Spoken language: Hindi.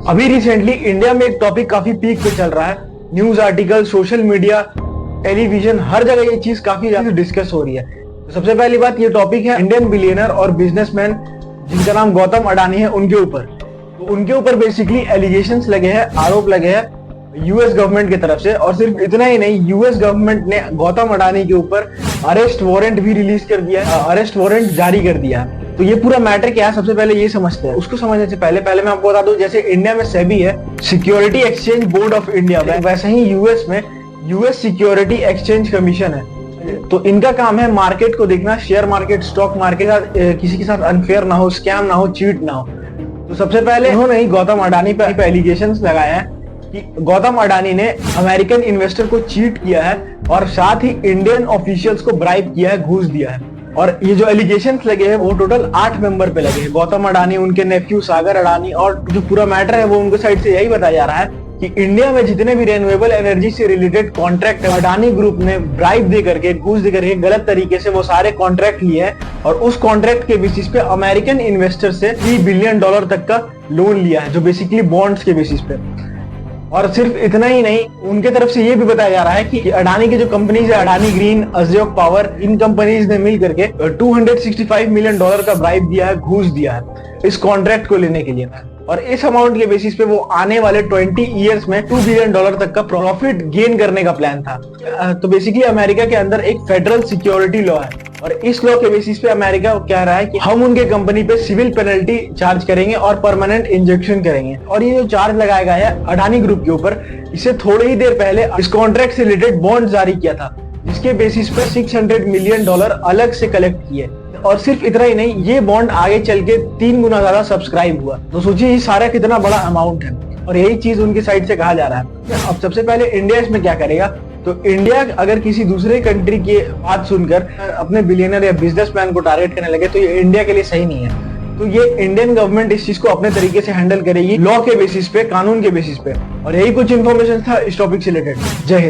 अभी रिसेंटली इंडिया में एक टॉपिक काफी पीक पे चल रहा है। News article, social media, television, हर जगह ये चीज काफी ज्यादा डिस्कस हो रही है। तो सबसे पहली बात, ये टॉपिक है इंडियन बिलियनर और बिजनेसमैन जिनका नाम गौतम अडानी है, उनके ऊपर। तो उनके ऊपर बेसिकली एलिगेशंस लगे हैं, आरोप लगे हैं यूएस गवर्नमेंट की तरफ से। और सिर्फ इतना ही नहीं, यूएस गवर्नमेंट ने गौतम अडानी के ऊपर अरेस्ट वारंट भी रिलीज कर दिया है, अरेस्ट वारंट जारी कर दिया है। तो ये पूरा मैटर क्या है, सबसे पहले ये समझते हैं। उसको समझने से पहले मैं आपको बता दूं, जैसे इंडिया में सेबी है, security exchange board of India, वैसे ही यूएस में यूएस सिक्योरिटी एक्सचेंज कमीशन है। तो इनका काम है मार्केट को देखना, शेयर मार्केट, स्टॉक मार्केट किसी के साथ अनफेयर ना हो, स्कैम ना हो, चीट ना हो। तो सबसे पहले उन्होंने ही गौतम अडानी पे एलिगेशंस लगाए हैं कि गौतम अडानी ने अमेरिकन इन्वेस्टर को चीट किया है और साथ ही इंडियन ऑफिशियल्स को ब्राइब किया है, घूस दिया है। और ये जो एलिगेशंस लगे हैं वो टोटल 8 मेंबर पे लगे हैं, गौतम अडानी, उनके नेफ्यू सागर अडानी। और जो पूरा मैटर है वो उनके साइड से यही बताया जा रहा है कि इंडिया में जितने भी रिन्यूएबल एनर्जी से रिलेटेड कॉन्ट्रैक्ट है, अडानी ग्रुप ने ब्राइब दे करके, घूस दे करके, गलत तरीके से वो सारे कॉन्ट्रैक्ट लिए हैं और उस कॉन्ट्रैक्ट के बेसिस पे अमेरिकन इन्वेस्टर से $3 बिलियन तक का लोन लिया है, जो बेसिकली बॉन्ड्स के बेसिस पे। और सिर्फ इतना ही नहीं, उनके तरफ से ये भी बताया जा रहा है कि अडानी की जो कंपनीज है, अडानी ग्रीन, अजयोक पावर, इन कंपनीज ने मिल करके $265 मिलियन का ब्राइब दिया है, घूस दिया है इस कॉन्ट्रैक्ट को लेने के लिए। और इस अमाउंट के बेसिस पे वो आने वाले 20 इयर्स में $2 बिलियन तक का प्रॉफिट गेन करने का प्लान था। तो बेसिकली अमेरिका के अंदर एक फेडरल सिक्योरिटी लॉ है और इस लॉ के बेसिस पे अमेरिका कह रहा है कि हम उनके कंपनी पे सिविल पेनल्टी चार्ज करेंगे और परमानेंट इंजेक्शन करेंगे। और ये जो चार्ज लगाया गया है अडानी ग्रुप के ऊपर, इससे थोड़ी ही देर पहले इस कॉन्ट्रैक्ट से रिलेटेड बॉन्ड जारी किया था, जिसके बेसिस पे $600 मिलियन अलग से कलेक्ट किए। और सिर्फ इतना ही नहीं, ये बॉन्ड आगे चल के 3 गुना ज्यादा सब्सक्राइब हुआ। तो सोचिए ये सारा कितना बड़ा अमाउंट है और यही चीज उनकी साइड से कहा जा रहा है। अब सबसे पहले इंडिया इसमें क्या करेगा, तो इंडिया अगर किसी दूसरे कंट्री की बात सुनकर अपने बिलियनर या बिजनेसमैन को टारगेट करने लगे तो ये इंडिया के लिए सही नहीं है। तो ये इंडियन गवर्नमेंट इस चीज को अपने तरीके से हैंडल करेगी, लॉ के बेसिस पे, कानून के बेसिस पे। और यही कुछ इन्फॉर्मेशन था इस टॉपिक से रिलेटेड। जय हिंद।